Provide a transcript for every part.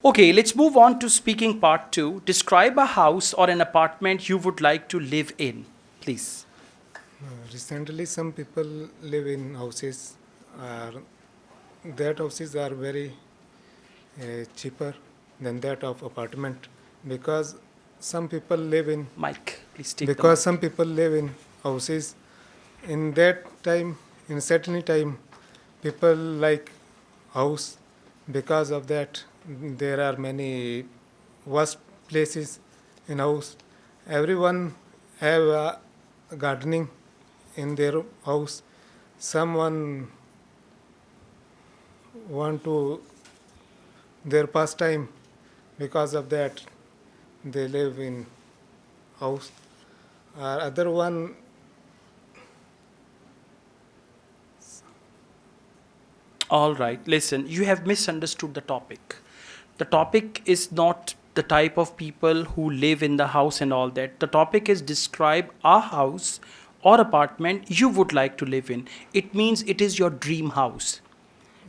Okay, let's move on to speaking part two. Describe a house or an apartment you would like to live in, please. Recently, some people live in houses. Are, that houses are very cheaper than that of apartment because some people live in Mike, please take the because mic. some people live in houses. In that time, in certain time, people like house. Because of that, there are many worst places in house. Everyone have gardening in their house. Someone want to their pastime. Because of that, they live in house. Other one, All right, listen, you have misunderstood the topic. The topic is not the type of people who live in the house and all that. The topic is describe a house or apartment you would like to live in. It means it is your dream house,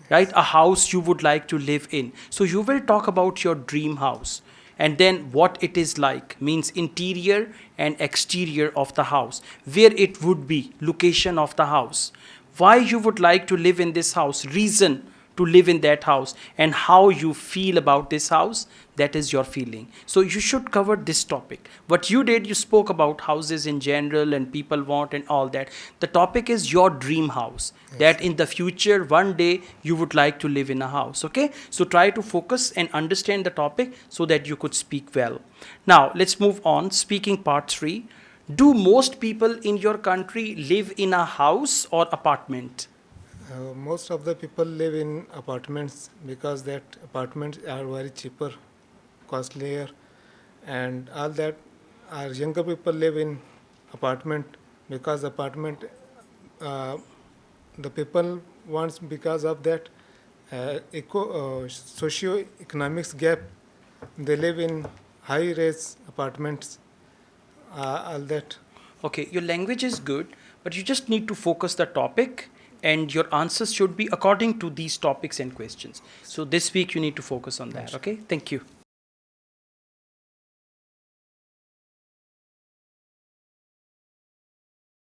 right? A house you would like to live in. So you will talk about your dream house and then what it is like means interior and exterior of the house, where it would be, location of the house, why you would like to live in this house, reason to live in that house, and how you feel about this house. That is your feeling. So you should cover this topic. What you did, you spoke about houses in general and people want and all that. The topic is your dream house, yes, that in the future one day you would like to live in a house. Okay, so try to focus and understand the topic so that you could speak well. Now let's move on. Speaking part 3. Do most people in your country live in a house or apartment? most of the people live in apartments because that apartments are very cheaper, costlier, and all that. Our younger people live in apartment because apartment the people wants because of that socio-economics gap. They live in high-rise apartments. All that. Okay, your language is good, but you just need to focus the topic and your answers should be according to these topics and questions. So this week you need to focus on that. Yes. Okay, thank you.